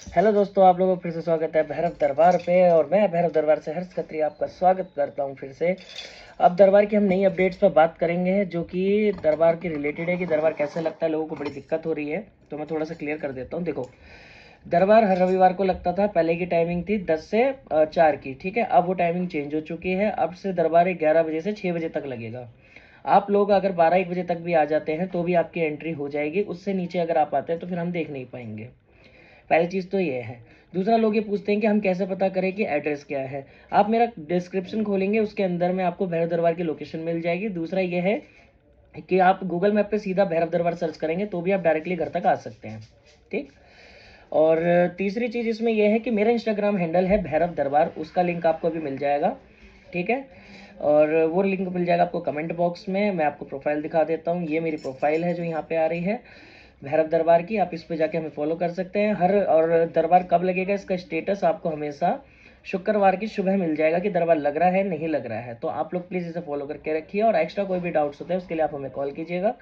Hello दोस्तों, आप लोगों का फिर से स्वागत है भैरव दरबार पे। और मैं भैरव दरबार से हर्ष खत्री आपका स्वागत करता हूं फिर से। अब दरबार की हम नई अपडेट्स पर बात करेंगे जो कि दरबार के रिलेटेड है कि दरबार कैसे लगता है। लोगों को बड़ी दिक्कत हो रही है तो मैं थोड़ा सा क्लियर कर देता हूँ। देखो, दरबार हर रविवार को लगता था। पहले की टाइमिंग थी 10 से 4 की, ठीक है। अब वो टाइमिंग चेंज हो चुकी है। अब से दरबार 11 बजे से 6 बजे तक लगेगा। आप लोग अगर 12-1 बजे तक भी आ जाते हैं तो भी आपकी एंट्री हो जाएगी। उससे नीचे अगर आप आते हैं तो फिर हम देख नहीं पाएंगे। पहली चीज़ तो ये है। दूसरा, लोग ये पूछते हैं कि हम कैसे पता करें कि एड्रेस क्या है। आप मेरा डिस्क्रिप्शन खोलेंगे, उसके अंदर में आपको भैरव दरबार की लोकेशन मिल जाएगी। दूसरा ये है कि आप गूगल मैप पे सीधा भैरव दरबार सर्च करेंगे तो भी आप डायरेक्टली घर तक आ सकते हैं, ठीक। और तीसरी चीज़ इसमें यह है कि मेरा इंस्टाग्राम हैंडल है भैरव दरबार, उसका लिंक आपको अभी मिल जाएगा, ठीक है। और वो लिंक मिल जाएगा आपको कमेंट बॉक्स में। मैं आपको प्रोफाइल दिखा देता हूँ। ये मेरी प्रोफाइल है जो यहाँ पे आ रही है भैरव दरबार की। आप इस पे जाके हमें फॉलो कर सकते हैं। हर और दरबार कब लगेगा इसका स्टेटस आपको हमेशा शुक्रवार की सुबह मिल जाएगा कि दरबार लग रहा है नहीं लग रहा है। तो आप लोग प्लीज़ इसे फॉलो करके रखिए। और एक्स्ट्रा कोई भी डाउट्स होते हैं उसके लिए आप हमें कॉल कीजिएगा।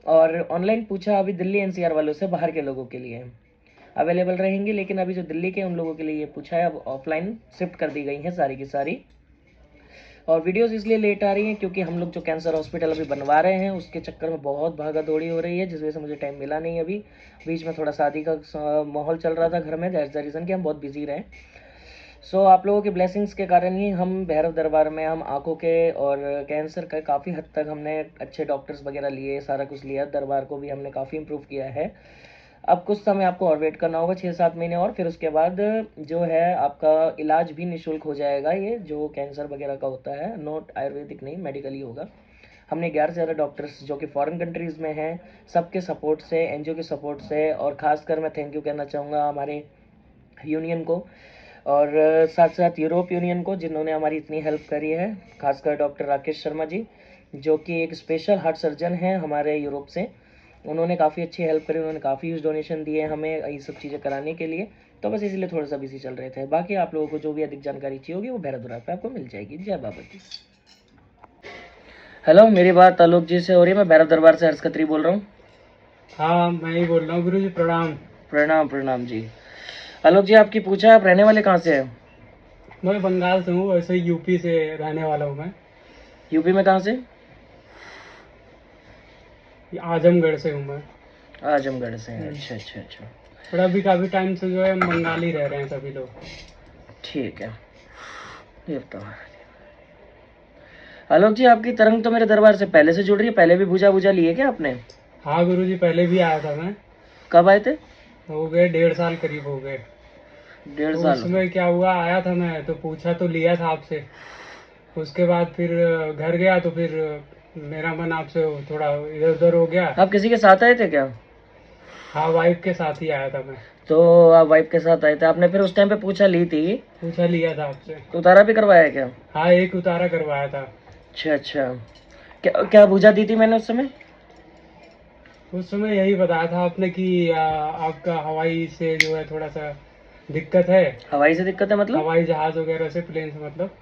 और ऑनलाइन पूछा अभी दिल्ली एनसीआर वालों से, बाहर के लोगों के लिए अवेलेबल रहेंगी, लेकिन अभी जो दिल्ली के उन लोगों के लिए ये पूछा है, अब ऑफलाइन शिफ्ट कर दी गई हैं सारी की सारी। और वीडियोस इसलिए लेट आ रही हैं क्योंकि हम लोग जो कैंसर हॉस्पिटल अभी बनवा रहे हैं उसके चक्कर में बहुत भागा दौड़ी हो रही है, जिस वजह से मुझे टाइम मिला नहीं। अभी बीच में थोड़ा शादी का माहौल चल रहा था घर में, दैट्स द रीज़न कि हम बहुत बिजी रहे। सो आप लोगों की ब्लेसिंग्स के कारण ही हम भैरव दरबार में हम आंखों के और कैंसर का काफ़ी हद तक हमने अच्छे डॉक्टर्स वगैरह लिए, सारा कुछ लिया। दरबार को भी हमने काफ़ी इम्प्रूव किया है। अब कुछ समय आपको और वेट करना होगा, 6-7 महीने और, फिर उसके बाद जो है आपका इलाज भी निःशुल्क हो जाएगा। ये जो कैंसर वगैरह का होता है, नॉट आयुर्वेदिक नहीं, मेडिकली होगा। हमने 11 से ज़्यादा डॉक्टर्स जो कि फॉरेन कंट्रीज़ में हैं, सबके सपोर्ट से, एनजीओ के सपोर्ट से, और ख़ासकर मैं थैंक यू कहना चाहूँगा हमारे यूनियन को और साथ साथ यूरोप यूनियन को जिन्होंने हमारी इतनी हेल्प करी है। खासकर डॉक्टर राकेश शर्मा जी जो कि एक स्पेशल हार्ट सर्जन हैं हमारे यूरोप से, उन्होंने काफ़ी अच्छी हेल्प करी। उन्होंने काफ़ी ह्यूज डोनेशन दिए हमें ये सब चीज़ें कराने के लिए। तो बस इसीलिए थोड़ा सा बिजी चल रहे थे। बाकी आप लोगों को जो भी अधिक जानकारी चाहिए होगी वो भैरव दरबार पे आपको मिल जाएगी। जय बाबा जी। हेलो, मेरी बात आलोक जी से हो रही है। मैं भैरव दरबार से हर्ष खत्री बोल रहा हूँ। हाँ, मैं ही बोल रहा हूँ गुरु जी। प्रणाम। प्रणाम प्रणाम जी। आलोक जी, आपकी पूछा, आप रहने वाले कहाँ से हैं? मैं बंगाल से हूँ, वैसे यूपी से रहने वाला हूँ मैं। यूपी में कहाँ से? आजमगढ़ से हूँ मैं। आजमगढ़ से हैं, हम्म। अच्छा अच्छा अच्छा। पर अभी काफ़ी टाइम से जो है हम बंगाली रह रहे हैं सभी लोग। ठीक है, ये तो आलोक जी, आपकी तरंग तो मेरे दरबार से पहले से जुड़ रही है। पहले भी पूजा वूजा ली है क्या आपने? हाँ गुरु जी, पहले भी आया था मैं। कब आए थे? हो गए 1.5 साल करीब हो गए। 1.5 तो साल? उसमें क्या हुआ, आया था मैं तो पूछा तो लिया था आपसे। उसके बाद फिर घर गया तो फिर मेरा मन आपसे थोड़ा इधर उधर हो गया। आप किसी के साथ आए थे क्या? हाँ, वाइफ के साथ ही आया था मैं। तो आप वाइफ के साथ आए थे, आपने फिर उस टाइम पे पूछा ली थी पूछा लिया था आपसे। तो उतारा भी करवाया क्या? हाँ, एक उतारा करवाया था। अच्छा अच्छा। क्या क्या पूजा दी थी मैंने उस समय? उस समय यही बताया था आपने कि आपका हवाई से जो है थोड़ा सा दिक्कत है। हवाई से दिक्कत है मतलब? हवाई जहाज वगैरह से, प्लेन से मतलब।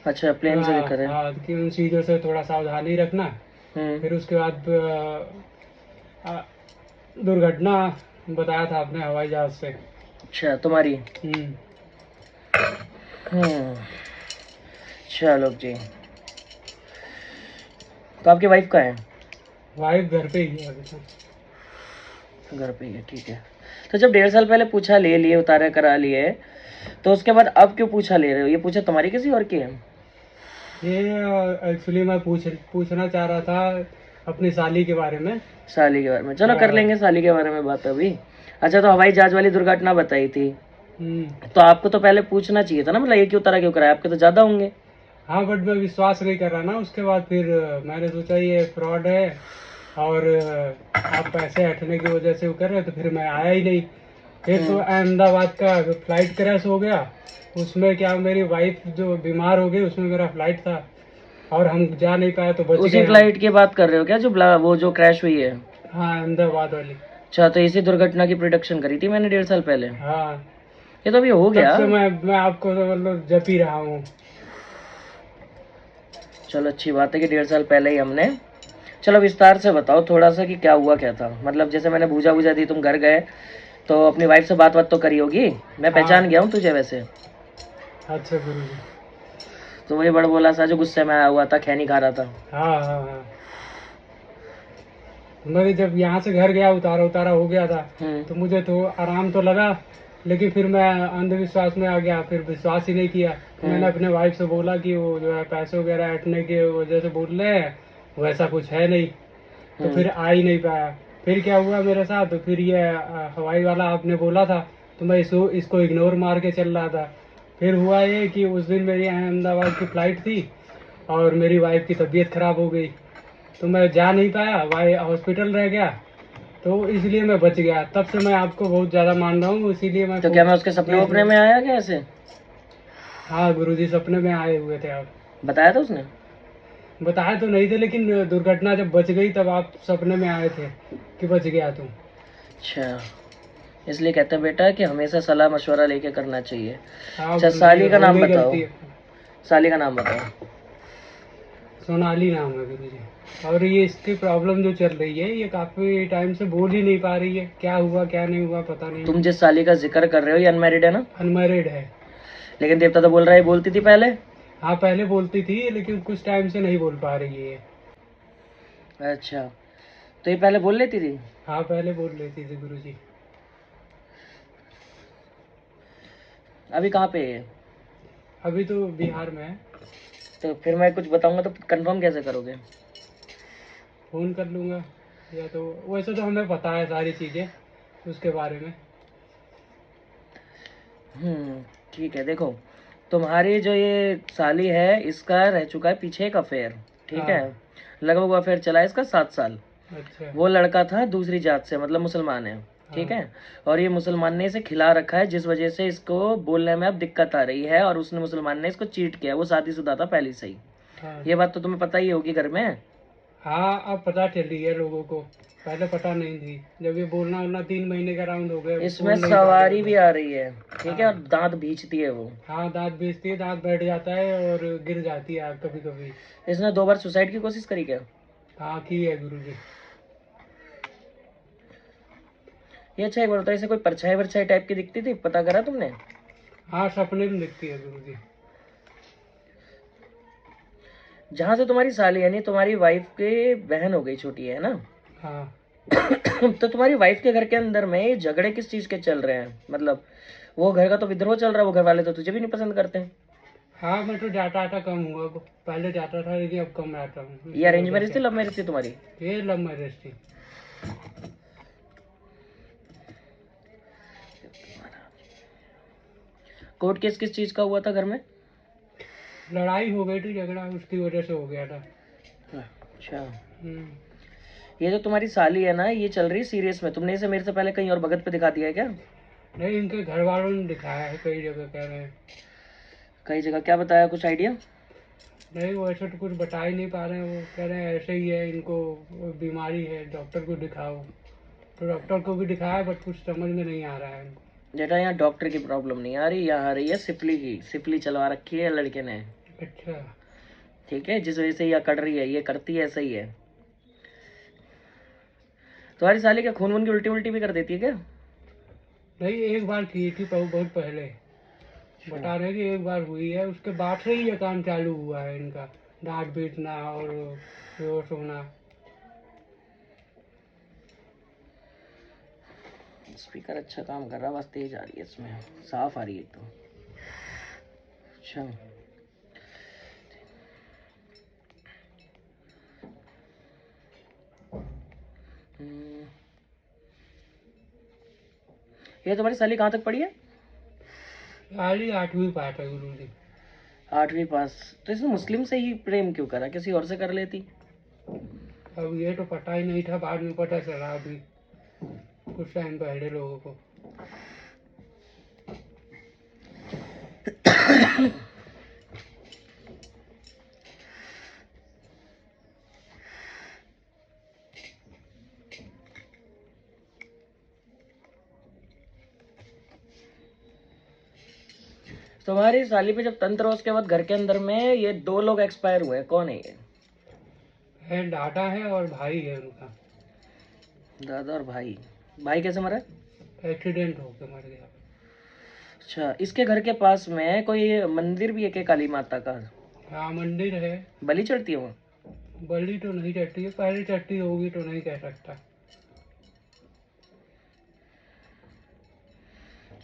अच्छा, प्लेन से हाँ दिक्कत है। हाँ, कि उन चीज़ों से थोड़ा सावधानी रखना। हम्म। फिर उसके बाद दुर्घटना बताया था आपने हवाई जहाज से। अच्छा, तुम्हारी? हम्म। हम्म। चलो जी। तो आपकी वाइफ कहाँ है? वाइफ घर पे ही है अभी तो। घर पे ही है, ठीक है। तो जब 1.5 साल पहले पूछा ले लिए, उतारे करा लिए, तो उसके बाद अब क्यों पूछा ले रहे हो? ये पूछा तुम्हारी किसी और की है? ये एक्चुअली मैं पूछना चाह रहा था अपनी साली के बारे में। साली के बारे में? चलो कर हाँ। लेंगे साली के बारे में बात अभी। अच्छा, तो हवाई जहाज वाली दुर्घटना बताई थी, हम्म। तो आपको तो पहले पूछना चाहिए था ना, मतलब ये क्यों उतारा क्यों कराया, आपके तो ज्यादा होंगे। हाँ, बट मैं विश्वास नहीं कर रहा ना। उसके बाद फिर मैंने सोचा ये फ्रॉड है और आप पैसे हटने की वजह से वो कर रहे हैं, तो फिर मैं आया ही नहीं। फिर तो अहमदाबाद का फ्लाइट क्रैश हो गया। उसमें क्या, मेरी वाइफ जो बीमार हो गई, उसमें मेरा फ्लाइट था और हम जा नहीं पाए तो बच उसी गए हम। फ्लाइट की बात कर रहे हो क्या जो वो जो क्रैश हुई है? हाँ, अहमदाबाद वाली। अच्छा, तो इसी दुर्घटना की प्रिडिक्शन करी थी मैंने 1.5 साल पहले। हाँ, ये तो अभी हो तब गया। से मैं आपको तो मतलब जप ही रहा हूँ। चलो, अच्छी बात है कि 1.5 साल पहले ही हमने। चलो विस्तार से बताओ थोड़ा सा कि क्या हुआ क्या था, मतलब जैसे मैंने भूजा भूजा दी, तुम घर गए, तो अपनी वाइफ से बात तो करी होगी, मैं पहचान गया हूँ तुझे वैसे। अच्छा गुरुजी। तो वही बड़ बोला सा जो गुस्से में आया हुआ था, खैनी खा रहा था। हाँ हाँ हाँ, मैं जब यहाँ से घर गया उतारा उतारा हो गया था, तो मुझे तो आराम तो लगा, लेकिन फिर मैं अंधविश्वास में आ गया, फिर विश्वास ही नहीं किया। मैंने अपने वाइफ से बोला कि वो जो है पैसे वगैरह हटने की वजह से बोल रहे हैं, वैसा कुछ है नहीं। तो फिर आ ही नहीं पाया। फिर क्या हुआ मेरे साथ, तो फिर ये हवाई वाला आपने बोला था, तो मैं इसको इग्नोर मार के चल रहा था। फिर हुआ ये कि उस दिन मेरी अहमदाबाद की फ्लाइट थी और मेरी वाइफ की तबीयत खराब हो गई, तो मैं जा नहीं पाया, भाई हॉस्पिटल रह गया, तो इसलिए मैं बच गया। तब से मैं आपको बहुत ज़्यादा मान रहा हूँ, इसीलिए मैं तो क्या मैं उसके सपने वपने में आया क्या ऐसे? हाँ गुरुजी, सपने में आए हुए थे आप। बताया था उसने? बताया तो नहीं थे, लेकिन दुर्घटना जब बच गई तब आप सपने में आए थे कि बच गया तुम। अच्छा, इसलिए कहते हैं बेटा कि हमेशा सलाह मशवरा लेके करना चाहिए। हाँ अच्छा, गुरुजी, साली का हो नाम गई बताओ। गलती। साली का नाम बताओ। सोनाली नाम है गुरुजी। और ये इसकी प्रॉब्लम जो चल रही है, ये काफी टाइम से बोल ही नहीं पा रही है, क्या हुआ क्या नहीं हुआ पता नहीं। तुम जिस साली का जिक्र कर रहे हो ये अनमैरिड है ना? अनमैरिड है। लेकिन देवता तो बोल रहा है बोलती थी पहले। हाँ पहले बोलती थी, लेकिन कुछ टाइम से नहीं बोल पा रही है। अच्छा, तो ये पहले बोल लेती थी? हाँ पहले बोल लेती थी गुरुजी। अभी कहाँ पे है? अभी तो बिहार में है। तो फिर मैं कुछ बताऊंगा तो कंफर्म कैसे करोगे? फोन कर लूंगा, या तो वैसे तो हमें पता है सारी चीजें उसके बारे में। ठीक है। देखो, तुम्हारी जो ये साली है इसका रह चुका है पीछे एक अफेयर, ठीक है? हाँ। लगभग वो अफेयर चला है इसका 7 साल। अच्छा। वो लड़का था दूसरी जात से, मतलब मुसलमान है, ठीक हाँ। है? और ये मुसलमान ने इसे खिला रखा है, जिस वजह से इसको बोलने में अब दिक्कत आ रही है, और उसने मुसलमान ने इसको चीट किया। वो शादीशुदा था पहले से ही। हाँ। ये बात तो तुम्हें पता ही होगी घर में। हाँ अब पता चली है लोगों को, पहले पता नहीं थी। जब ये बोलना होना 3 महीने का राउंड हो गया, इसमें बोल नहीं पा रहे सवारी वो भी लोग। आ रही है, ठीक है? और हाँ। दांत भींचती है वो। हाँ दांत बेचती है, दांत बैठ जाता है और गिर जाती है कभी कभी। इसने 2 बार सुसाइड की कोशिश करी क्या? हाँ की है गुरुजी। ये अच्छा, एक बार बताओ, इसे कोई परछाई वरछाई टाइप की दिखती थी? पता करा तुमने? हाँ सपने में दिखती है गुरुजी। जहां से तुम्हारी साली यानी तुम्हारी वाइफ की बहन हो गई छोटी, है ना? हाँ। तो तुम्हारी वाइफ के घर के अंदर में ये झगड़े किस चीज के चल रहे हैं? मतलब वो घर का तो विद्रोह चल रहा है, वो घर वाले तो तुझे भी नहीं पसंद करते। हाँ मैं तो जाता आता कम हुआ, पहले जाता था लेकिन अब कम रहता हूँ। ये अरेंज मैरिज थी, लव मैरिज थी तुम्हारी? ये लव मैरिज थी। कोर्ट केस किस चीज का हुआ था घर में? लड़ाई हो गई थी, झगड़ा उसकी वजह से हो गया था। अच्छा, हम्म। ये जो तुम्हारी साली है ना, ये चल रही सीरियस में? तुमने इसे मेरे से पहले कहीं और भगत पे दिखा दिया है क्या? नहीं, इनके घर वालों ने दिखाया है कई जगह, कह रहे हैं। कई जगह? क्या बताया, कुछ आइडिया? नहीं वो ऐसे तो कुछ बता ही नहीं पा रहे हैं, वो कह रहे हैं ऐसे ही है, इनको बीमारी है, डॉक्टर को दिखाओ। तो डॉक्टर को भी दिखाया, बट कुछ समझ में नहीं आ रहा है इनको। बेटा, यहाँ डॉक्टर की प्रॉब्लम नहीं आ रही, यहाँ आ रही है सिफली की। सिफली चलवा रखी है लड़के ने, अच्छा। ठीक है? जिस वजह से ये अकड़ रही है, ये करती है, सही है। तुम्हारी साली क्या खून वून की उल्टी उल्टी भी कर देती है क्या? नहीं एक बार की थी, बहुत पहले। बता रहे कि एक बार हुई है, उसके बाद से ही ये काम चालू हुआ है इनका, डांट पीटना और बेहोश होना। स्पीकर अच्छा काम कर रहा, बस तेज आ रही है, इसमें साफ आ रही है तो। अच्छा, ये तुम्हारी साली कहाँ तक पढ़ी है? खाली 8वीं पास है गुरु जी। 8वीं पास? तो इसने मुस्लिम से ही प्रेम क्यों करा, किसी और से कर लेती? अब ये तो पता ही नहीं था, बाद में पता चला अभी कुछ टाइम पहले लोगों को। तुम्हारी साली पे जब तंत्र हो, उसके बाद घर के अंदर में ये 2 लोग एक्सपायर हुए, कौन है ये? है दादा है और भाई है उनका। दादा और भाई? भाई कैसे मरा? एक्सीडेंट होके मर गया। अच्छा, इसके घर के पास में कोई मंदिर भी है क्या काली माता का? हाँ मंदिर है। बलि चढ़ती है वहाँ? बलि तो नहीं चढ़ती है, पहले चढ़ती होगी तो नहीं कह सकता।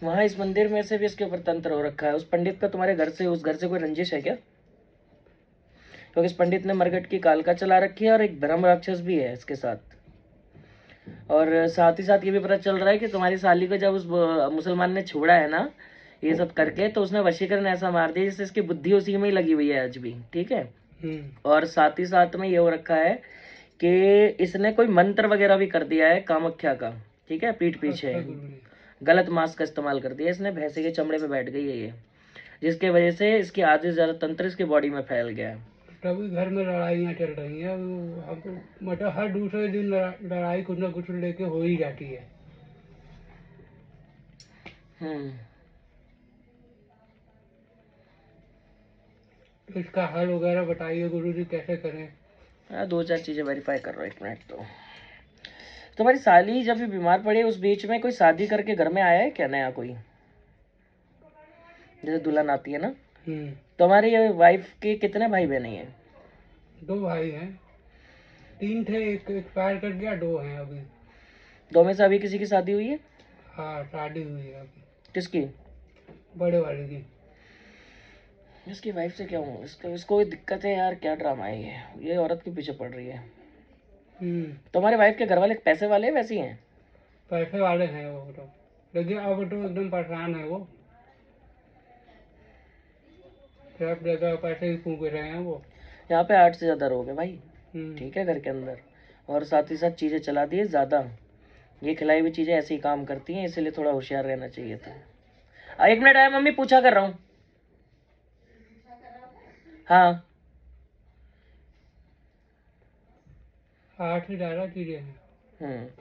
वहाँ इस मंदिर में से भी इसके ऊपर तंत्र हो रखा है। उस पंडित का तुम्हारे घर से, उस घर से कोई रंजिश है क्या? क्योंकि इस पंडित ने मरघट की कालका चला रखी है और एक ब्रह्म राक्षस भी है इसके साथ। और साथ ही साथ ये भी पता चल रहा है कि तुम्हारी साली को जब उस मुसलमान ने छोड़ा है ना ये सब करके, तो उसने वशीकरण ऐसा मार दिया जिससे इसकी बुद्धि उसी में ही लगी हुई है आज भी। ठीक है। और साथ ही साथ में ये हो रखा है कि इसने कोई मंत्र वगैरह भी कर दिया है कामाख्या का। ठीक है, पीठ पीछे गलत मास्क का इस्तेमाल कर दिया इसने, भैंसे के चमड़े पे बैठ गई है ये, जिसके वजह से इसकी आधे से ज्यादा तंत्र इसकी बॉडी में फैल गया है। तभी घर में लड़ाइयाँ चल रही हैं। अब मतलब हर दूसरे दिन लड़ाई कुछ ना कुछ लेके हो ही जाती है। इसका हल वगैरह बताइए गुरुजी, कैसे करें? दो चार चीजें वेरीफाई कर रहा हूँ, एक मिनट। तो तुम्हारी साली जब भी बीमार पड़ी उस बीच में कोई शादी करके घर में आया है क्या नया कोई, जैसे दुल्हन आती है ना? तुम्हारी वाइफ के कितने भाई बहन हैं? 2 भाई हैं। 3 थे, एक एक्सपायर कर गया, 2 हैं अभी। 2 में से अभी किसी की शादी हुई है? हाँ शादी हुई है अभी। किसकी? बड़े वाले की। इसकी वाइफ से क्या हूँ, इसको कोई दिक्कत है यार, क्या ड्रामा है ये औरत के पीछे पड़ रही है। तुम्हारे वाइफ के घर वाले पैसे वाले वैसी हैं? पैसे वाले हैं वो तो, लेकिन अब तो एकदम परेशान है वो। सब जगह पैसे ही फूक रहे हैं वो। यहाँ पे 8 से ज्यादा लोग हैं भाई। ठीक है, घर के अंदर। और साथ ही साथ चीजें चला दी है ज्यादा। ये खिलाई हुई चीजें ऐसे ही काम करती हैं, इसलिए थोड़ा होशियार रहना चाहिए था। 1 मिनट आया मम्मी, पूछा कर रहा हूँ। हाँ 8 से ज्यादा चीजें हैं।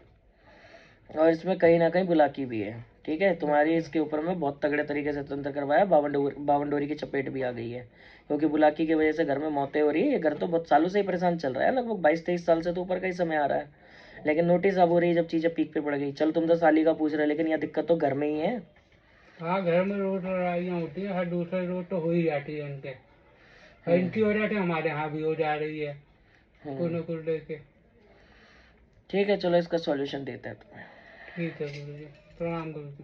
और इसमें कहीं ना कहीं बुलाकी भी है। ठीक है, तुम्हारी इसके ऊपर में बहुत तगड़े तरीके से तंत्र करवाया, बावन डोरी की चपेट भी आ गई है, क्योंकि बुलाकी की वजह से घर में मौतें हो रही है। ये घर तो बहुत सालों से ही परेशान चल रहा है, लगभग 22-23 साल से तो ऊपर का ही समय आ रहा है, लेकिन नोटिस अब हो रही है जब चीजें पीक पे पड़ गई। चल तुम तो साली का पूछ रहे, लेकिन यह दिक्कत तो घर में ही है। हाँ घर में रोज लड़ाइयाँ होती है, हर दूसरे रोज तो हो ही जाती है इनके। इनकी वजह से हमारे यहाँ भी हो जा रही है कुछ न कुछ लेके। ठीक है, चलो इसका सॉल्यूशन देते हैं तुम्हें। ठीक है गुरु जी, प्रणाम गुरु जी।